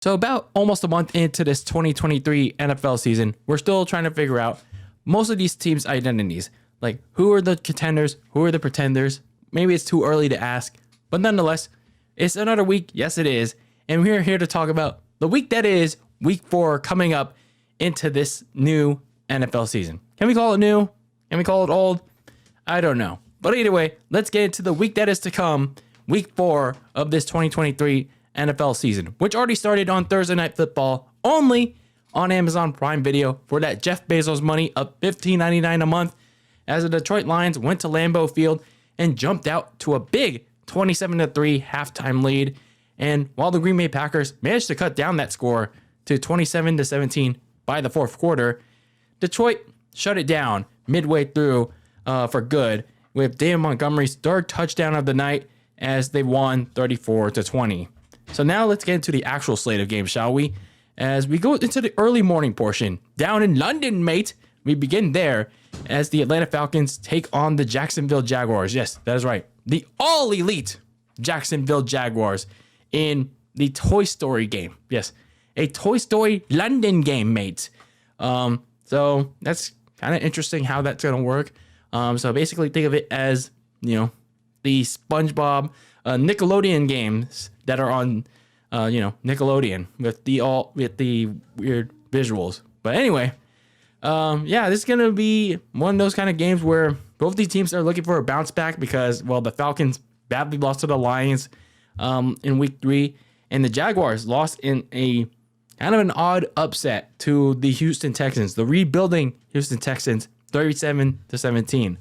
So about almost a month into this 2023 NFL season, we're still trying to figure out most of these teams' identities. Like, who are the contenders? Who are the pretenders? Maybe it's too early to ask, but nonetheless, it's another week. Yes, it is. And we're here to talk about the week that is week 4 coming up into this new NFL season. Can we call it new? Can we call it old? I don't know. But either way, let's get into the week that is to come, week 4 of this 2023 NFL season, which already started on Thursday Night Football, only on Amazon Prime Video for that Jeff Bezos money of $15.99 a month, as the Detroit Lions went to Lambeau Field and jumped out to a big 27-3 halftime lead. And while the Green Bay Packers managed to cut down that score to 27-17 by the fourth quarter, Detroit shut it down midway through for good with David Montgomery's third touchdown of the night as they won 34-20. So now let's get into the actual slate of games, shall we? As we go into the early morning portion, down in London, mate, we begin there as the Atlanta Falcons take on the Jacksonville Jaguars. Yes, that is right. The all-elite Jacksonville Jaguars in the Toy Story game. Yes, a Toy Story London game, mate. So that's kind of interesting how that's going to work. So basically think of it as, the SpongeBob Nickelodeon games that are on, Nickelodeon with the weird visuals. But anyway, this is going to be one of those kind of games where both these teams are looking for a bounce back because, well, the Falcons badly lost to the Lions in week 3, and the Jaguars lost in a kind of an odd upset to the Houston Texans, the rebuilding Houston Texans, 37-17.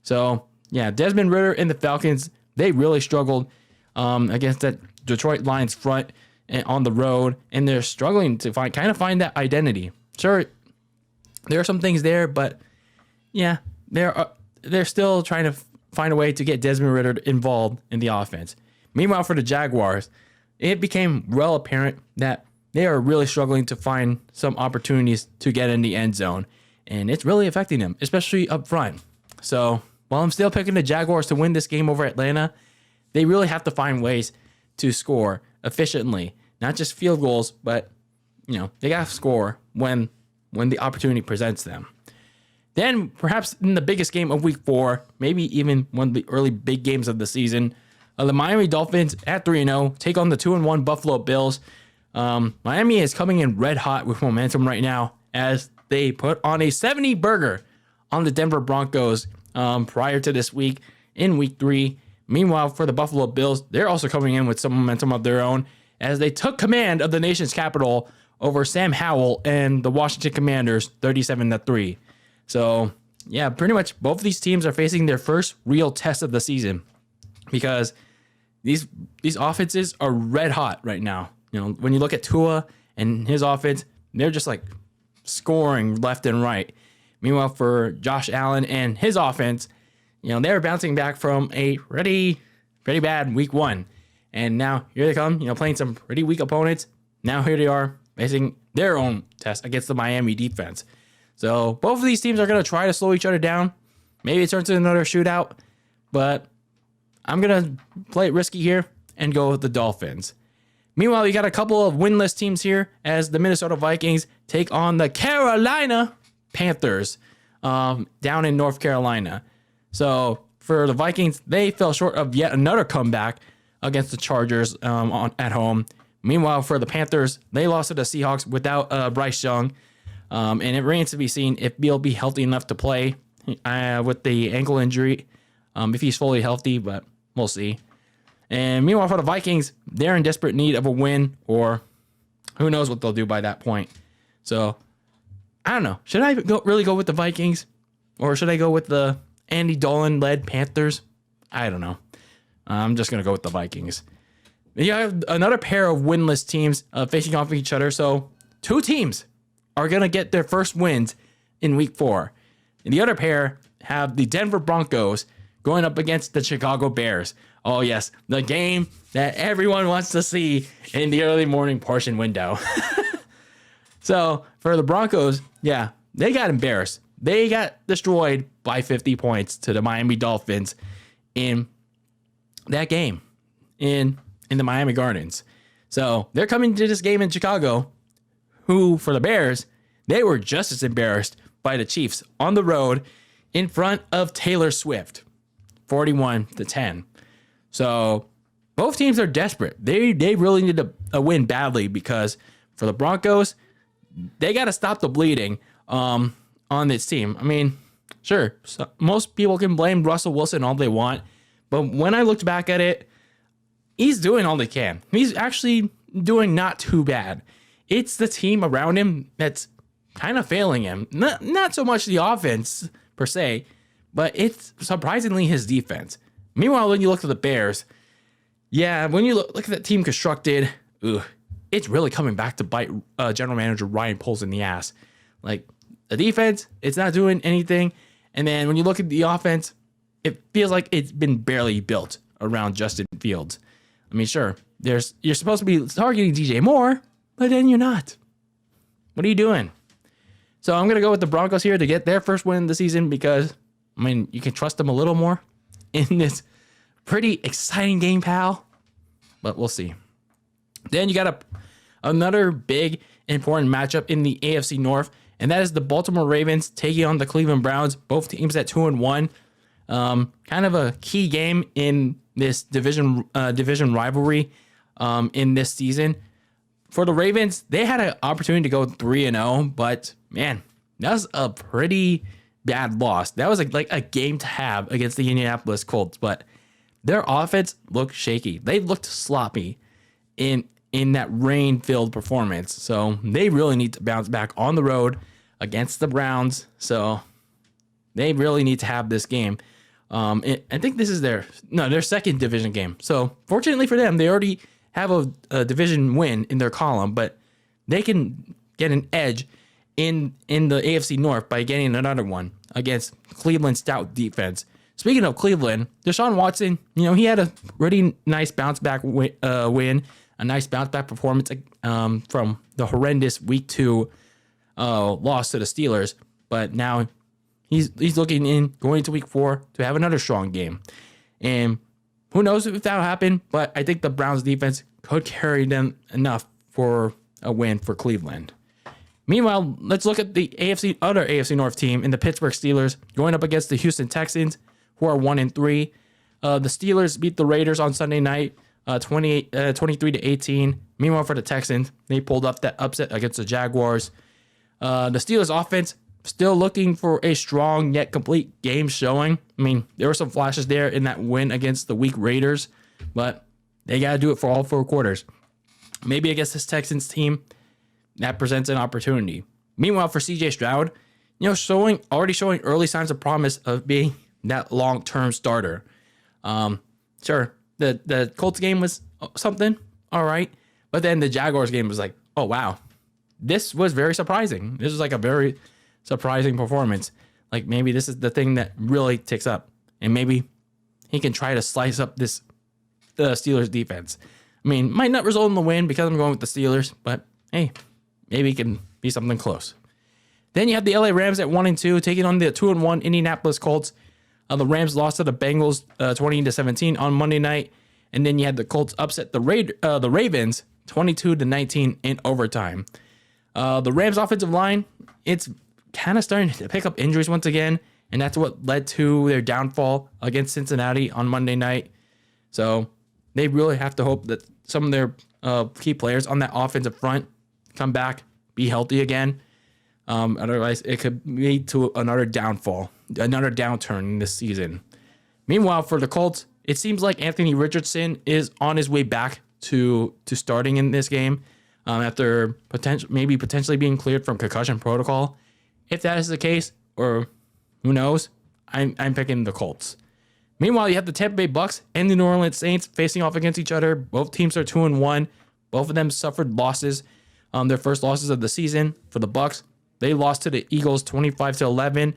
So, yeah, Desmond Ridder and the Falcons, they really struggled against that Detroit Lions front and on the road, and they're struggling to find that identity. Sure, there are some things there, but yeah, they're still trying to find a way to get Desmond Ridder involved in the offense. Meanwhile, for the Jaguars, it became well apparent that they are really struggling to find some opportunities to get in the end zone, and it's really affecting them, especially up front. So while I'm still picking the Jaguars to win this game over Atlanta, they really have to find ways to score efficiently, not just field goals, but they got to score when the opportunity presents them. Then, perhaps in the biggest game of week 4, maybe even one of the early big games of the season, the Miami Dolphins at 3-0 take on the 2-1 Buffalo Bills. Miami is coming in red hot with momentum right now as they put on a 70 burger on the Denver Broncos prior to this week in week 3. Meanwhile, for the Buffalo Bills, they're also coming in with some momentum of their own as they took command of the nation's capital over Sam Howell and the Washington Commanders 37-3. So, yeah, pretty much both of these teams are facing their first real test of the season because these offenses are red hot right now. When you look at Tua and his offense, they're just like scoring left and right. Meanwhile, for Josh Allen and his offense, they're bouncing back from a pretty bad week 1. And now here they come, playing some pretty weak opponents. Now here they are facing their own test against the Miami defense. So both of these teams are going to try to slow each other down. Maybe it turns into another shootout, but I'm going to play it risky here and go with the Dolphins. Meanwhile, you got a couple of winless teams here as the Minnesota Vikings take on the Carolina Panthers down in North Carolina. So for the Vikings, they fell short of yet another comeback against the Chargers at home. Meanwhile, for the Panthers, they lost to the Seahawks without Bryce Young. And it remains to be seen if he'll be healthy enough to play with the ankle injury, if he's fully healthy, but we'll see. And meanwhile, for the Vikings, they're in desperate need of a win, or who knows what they'll do by that point. So, I don't know. Should I really go with the Vikings? Or should I go with the Andy Dolan-led Panthers? I don't know. I'm just going to go with the Vikings. You have another pair of winless teams facing off each other. So, 2 teams are going to get their first wins in week 4. And the other pair have the Denver Broncos going up against the Chicago Bears. Oh, yes, the game that everyone wants to see in the early morning portion window. So, for the Broncos, yeah, they got embarrassed. They got destroyed by 50 points to the Miami Dolphins in that game in the Miami Gardens. So they're coming to this game in Chicago, who, for the Bears, they were just as embarrassed by the Chiefs on the road in front of Taylor Swift, 41-10. So both teams are desperate. They really need a win badly, because for the Broncos, they got to stop the bleeding on this team. I mean, sure, so most people can blame Russell Wilson all they want, but when I looked back at it, he's doing all they can. He's actually doing not too bad. It's the team around him that's kind of failing him. Not so much the offense per se, but it's surprisingly his defense. Meanwhile, when you look at the Bears, yeah, when you look at that team constructed, it's really coming back to bite general manager Ryan Poles in the ass. Like, the defense, it's not doing anything. And then when you look at the offense, it feels like it's been barely built around Justin Fields. I mean, sure, you're supposed to be targeting DJ Moore, but then you're not. What are you doing? So I'm going to go with the Broncos here to get their first win of the season, because, I mean, you can trust them a little more in this pretty exciting game, pal. But we'll see. Then you got another big, important matchup in the AFC North, and that is the Baltimore Ravens taking on the Cleveland Browns, both teams at 2-1. Kind of a key game in this division rivalry in this season. For the Ravens, they had an opportunity to go 3-0, but man, that was a pretty bad loss. That was like a game to have against the Indianapolis Colts, but their offense looked shaky. They looked sloppy in that rain-filled performance. So they really need to bounce back on the road against the Browns. So they really need to have this game. I think this is their second division game. So fortunately for them, they already have a division win in their column, but they can get an edge in the AFC North by getting another one against Cleveland's stout defense. Speaking of Cleveland, Deshaun Watson, he had a really nice bounce back win, a nice bounce back performance from the horrendous Week 2 loss to the Steelers, but now he's looking going into Week 4 to have another strong game. And who knows if that'll happen, but I think the Browns defense could carry them enough for a win for Cleveland. Meanwhile, let's look at the other AFC North team in the Pittsburgh Steelers going up against the Houston Texans, who are 1-3. The Steelers beat the Raiders on Sunday night, 23-18. Meanwhile, for the Texans, they pulled up that upset against the Jaguars. The Steelers offense still looking for a strong yet complete game showing. I mean, there were some flashes there in that win against the weak Raiders, but they got to do it for all 4 quarters. Maybe against this Texans team, that presents an opportunity. Meanwhile, for CJ Stroud, already showing early signs of promise of being that long-term starter. Sure, the Colts game was something, all right, but then the Jaguars game was like, oh wow, this was very surprising. This was like a very surprising performance. Like, maybe this is the thing that really ticks up, and maybe he can try to slice up the Steelers defense. I mean, might not result in the win because I'm going with the Steelers, but hey, maybe it can be something close. Then you have the LA Rams at 1-2 taking on the 2-1 Indianapolis Colts. The Rams lost to the Bengals 20-17 on Monday night, and then you had the Colts upset the Ravens 22-19 in overtime. The Rams offensive line, it's kind of starting to pick up injuries once again, and that's what led to their downfall against Cincinnati on Monday night. So they really have to hope that some of their key players on that offensive front come back, be healthy again. Otherwise, it could lead to another downfall, another downturn in this season. Meanwhile, for the Colts, it seems like Anthony Richardson is on his way back to starting in this game after potentially being cleared from concussion protocol. If that is the case, or who knows, I'm picking the Colts. Meanwhile, you have the Tampa Bay Bucks and the New Orleans Saints facing off against each other. Both teams are 2-1. Both of them suffered losses. Their first losses of the season. For the Bucks, they lost to the Eagles 25-11.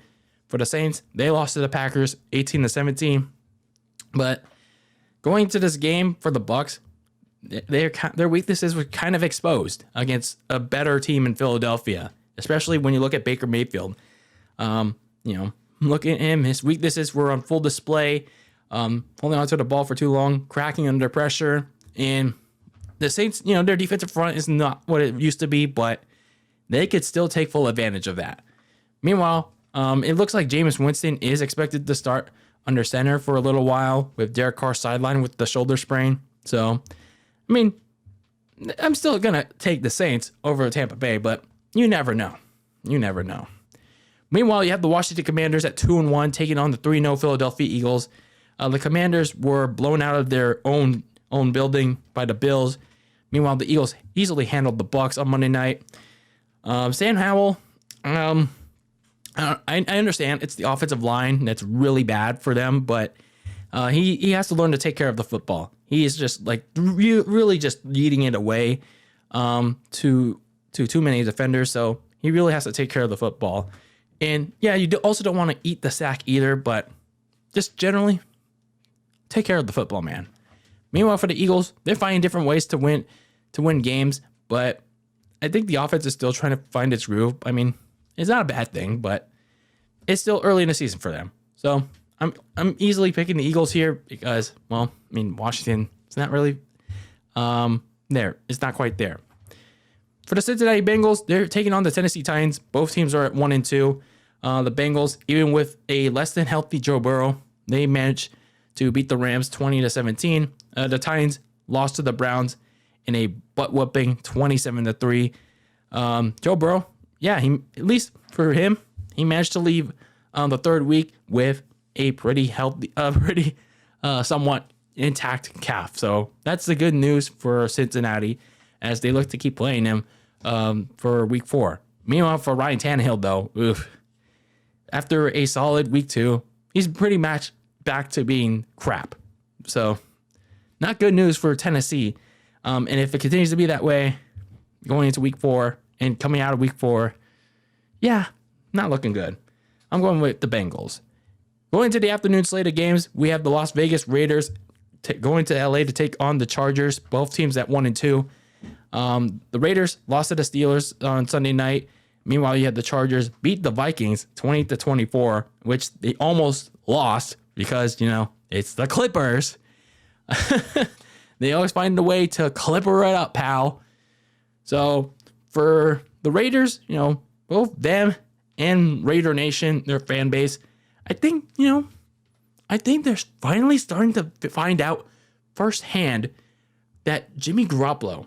For the Saints, they lost to the Packers 18-17. But going into this game for the Bucks, their weaknesses were kind of exposed against a better team in Philadelphia, especially when you look at Baker Mayfield. Look at him. His weaknesses were on full display. Holding onto the ball for too long, cracking under pressure, and The Saints, their defensive front is not what it used to be, but they could still take full advantage of that. Meanwhile, it looks like Jameis Winston is expected to start under center for a little while with Derek Carr sidelined with the shoulder sprain. So, I mean, I'm still going to take the Saints over Tampa Bay, but you never know. You never know. Meanwhile, you have the Washington Commanders at 2-1 taking on the 3-0 Philadelphia Eagles. The Commanders were blown out of their own building by the Bills. Meanwhile, the Eagles easily handled the Bucs on Monday night. Sam Howell, I understand it's the offensive line that's really bad for them, but he has to learn to take care of the football. He is just like really just yeeting it away to too many defenders, so he really has to take care of the football. And yeah, you also don't want to eat the sack either, but just generally take care of the football, man. Meanwhile, for the Eagles, they're finding different ways to win games, but I think the offense is still trying to find its groove. I mean, it's not a bad thing, but it's still early in the season for them. So I'm easily picking the Eagles here because, well, I mean, Washington, it's not really there. It's not quite there. For the Cincinnati Bengals, they're taking on the Tennessee Titans. Both teams are at 1-2. The Bengals, even with a less than healthy Joe Burrow, they managed to beat the Rams 20-17. The Titans lost to the Browns in a butt whooping 27-3. Joe Burrow, yeah, at least for him, he managed to leave the third week with a pretty healthy, somewhat intact calf. So that's the good news for Cincinnati as they look to keep playing him for week 4. Meanwhile, for Ryan Tannehill, though, after a solid week 2, he's pretty much back to being crap. So not good news for Tennessee. And if it continues to be that way going into week 4 and coming out of week 4, yeah, not looking good. I'm going with the Bengals. Going to the afternoon slate of games, we have the Las Vegas Raiders going to LA to take on the Chargers. Both teams at 1-2. The Raiders lost to the Steelers on Sunday night. Meanwhile, you had the Chargers beat the Vikings 20-24, which they almost lost because, it's the Clippers. They always find a way to clipper it up, pal. So for the Raiders, both them and Raider Nation, their fan base, I think they're finally starting to find out firsthand that Jimmy Garoppolo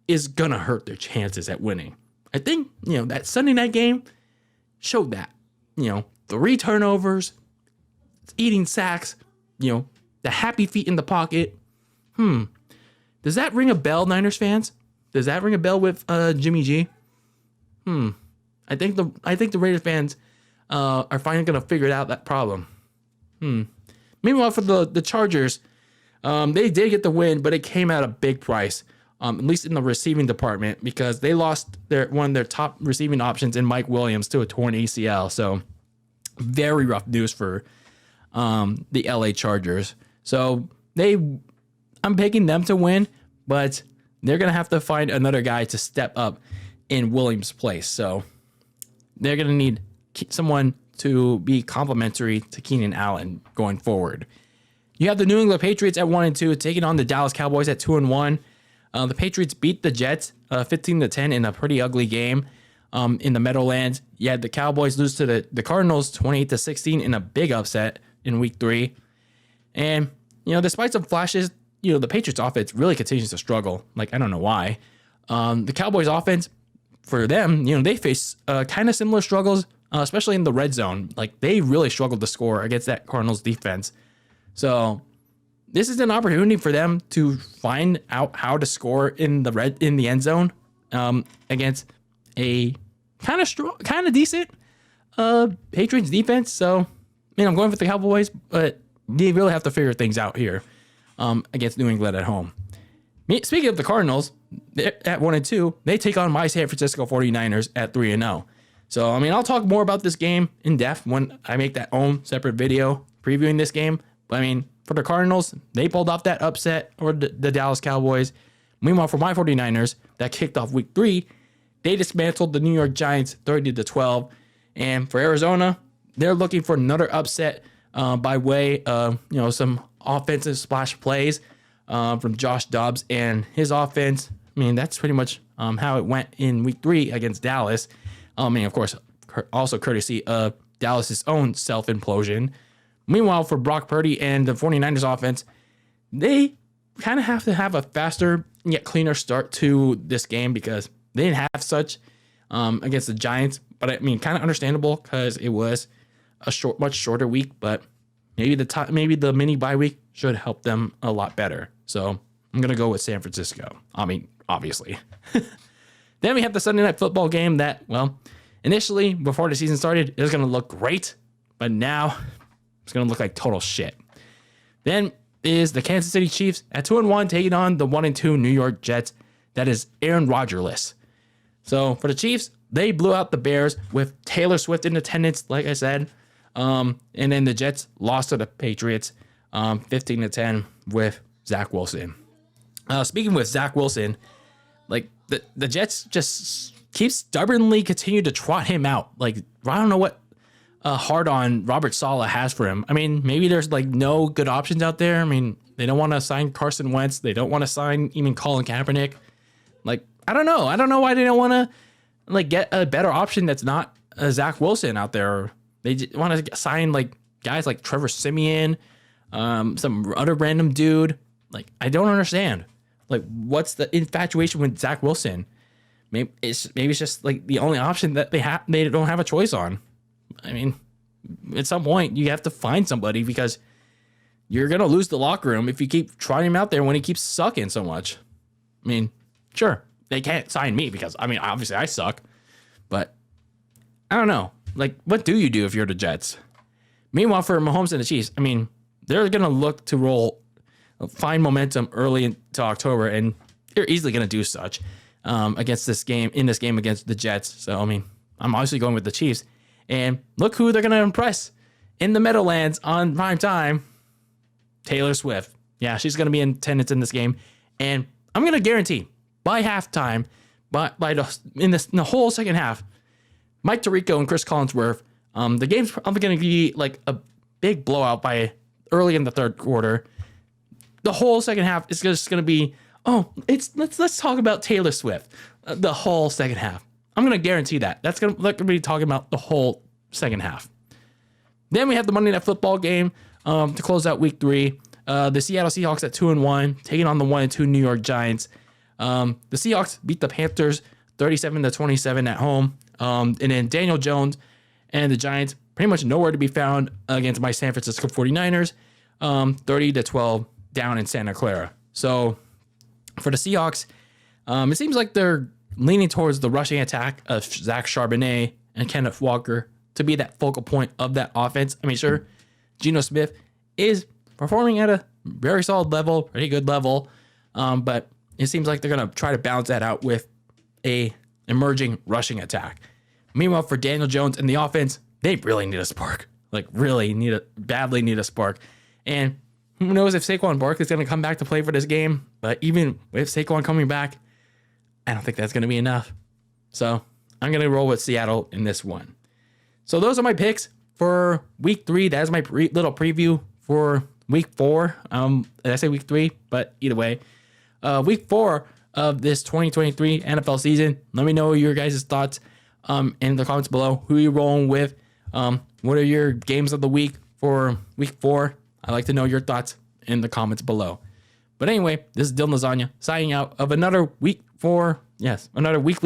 is going to hurt their chances at winning. I think, that Sunday night game showed that. 3 turnovers, eating sacks, the happy feet in the pocket. Does that ring a bell, Niners fans? Does that ring a bell with Jimmy G? I think the Raiders fans are finally going to figure out that problem. Meanwhile, for the Chargers, they did get the win, but it came at a big price. At least in the receiving department, because they lost one of their top receiving options in Mike Williams to a torn ACL. So very rough news for the LA Chargers. So I'm picking them to win, but they're going to have to find another guy to step up in Williams' place. So they're going to need someone to be complimentary to Keenan Allen going forward. You have the New England Patriots at 1-2, taking on the Dallas Cowboys at 2-1. The Patriots beat the Jets 15-10 in a pretty ugly game in the Meadowlands. You had the Cowboys lose to the Cardinals 28-16 in a big upset in week 3. And, despite some flashes, the Patriots offense really continues to struggle. Like, I don't know why. The Cowboys offense, for them, they face kind of similar struggles, especially in the red zone. Like, they really struggled to score against that Cardinals defense. So this is an opportunity for them to find out how to score in the end zone against a kind of decent Patriots defense. So, I'm going with the Cowboys, but they really have to figure things out here against New England at home. Speaking of the Cardinals, at 1-2, they take on my San Francisco 49ers at 3-0. So, I'll talk more about this game in depth when I make that own separate video previewing this game. But, for the Cardinals, they pulled off that upset over the Dallas Cowboys. Meanwhile, for my 49ers, that kicked off week 3, they dismantled the New York Giants 30-12. And for Arizona, they're looking for another upset by way of, some offensive splash plays. from Josh Dobbs and his offense. I mean, that's pretty much how it went in week 3 against Dallas. I mean, of course, also courtesy of Dallas's own self-implosion. Meanwhile, for Brock Purdy and the 49ers offense, they kind of have to have a faster yet cleaner start to this game because they didn't have such against the Giants. But I mean, kind of understandable because it was a much shorter week. But maybe the mini bye week should help them a lot better. So I'm gonna go with San Francisco. I mean, obviously. Then we have the Sunday Night Football game that, well, initially before the season started, it was gonna look great, but now it's gonna look like total shit. Then is the Kansas City Chiefs at 2-1 taking on the 1-2 New York Jets. That is Aaron Rodgers-less. So for the Chiefs, they blew out the Bears with Taylor Swift in attendance, like I said. And then the Jets lost to the Patriots 15-10 with Zach Wilson. Speaking with Zach Wilson, like the Jets just keep stubbornly continue to trot him out. Like, I don't know what hard on Robert Saleh has for him. I mean, maybe there's like no good options out there. I mean, they don't want to sign Carson Wentz. They don't want to sign even Colin Kaepernick. Like, I don't know. I don't know why they don't want to like get a better option that's not Zach Wilson out there. They want to sign like guys like Trevor Siemian, some other random dude. Like, I don't understand. Like, what's the infatuation with Zach Wilson? Maybe it's just like the only option that they don't have a choice on. I mean, at some point you have to find somebody because you're gonna lose the locker room if you keep trying him out there when he keeps sucking so much. I mean, sure, they can't sign me because I mean, obviously I suck, but I don't know. Like, what do you do if you're the Jets? Meanwhile, for Mahomes and the Chiefs, I mean, they're gonna look to find momentum early into October, and they're easily gonna do such against this game against the Jets. So I mean, I'm obviously going with the Chiefs. And look who they're going to impress in the Meadowlands on prime time. Taylor Swift. Yeah, she's going to be in attendance in this game. And I'm going to guarantee by halftime, in the whole second half, Mike Tirico and Chris Collinsworth, the game's probably going to be like a big blowout by early in the third quarter. The whole second half is just going to be, let's talk about Taylor Swift. The whole second half. I'm going to guarantee that. They're going to be talking about the whole second half. Then we have the Monday Night Football game to close out week 3. The Seattle Seahawks at 2-1, taking on the 1-2 New York Giants. The Seahawks beat the Panthers 37-27 at home. And then Daniel Jones and the Giants pretty much nowhere to be found against my San Francisco 49ers. 30-12 down in Santa Clara. So for the Seahawks, it seems like they're leaning towards the rushing attack of Zach Charbonnet and Kenneth Walker to be that focal point of that offense. I mean, sure, Geno Smith is performing at a very solid level, pretty good level, but it seems like they're going to try to balance that out with a emerging rushing attack. Meanwhile, for Daniel Jones and the offense, they really need a spark. Like, badly need a spark. And who knows if Saquon Barkley is going to come back to play for this game, but even with Saquon coming back, I don't think that's going to be enough. So I'm going to roll with Seattle in this one. So those are my picks for week 3. That is my little preview for week 4. Did I say week 3? But either way, week 4 of this 2023 NFL season. Let me know your guys' thoughts in the comments below. Who are you rolling with? What are your games of the week for week 4? I'd like to know your thoughts in the comments below. But anyway, this is DylanLasagna signing out of another weekly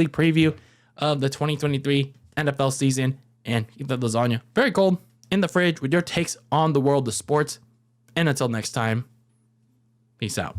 preview of the 2023 NFL season. And keep that lasagna very cold in the fridge with your takes on the world of sports. And until next time, peace out.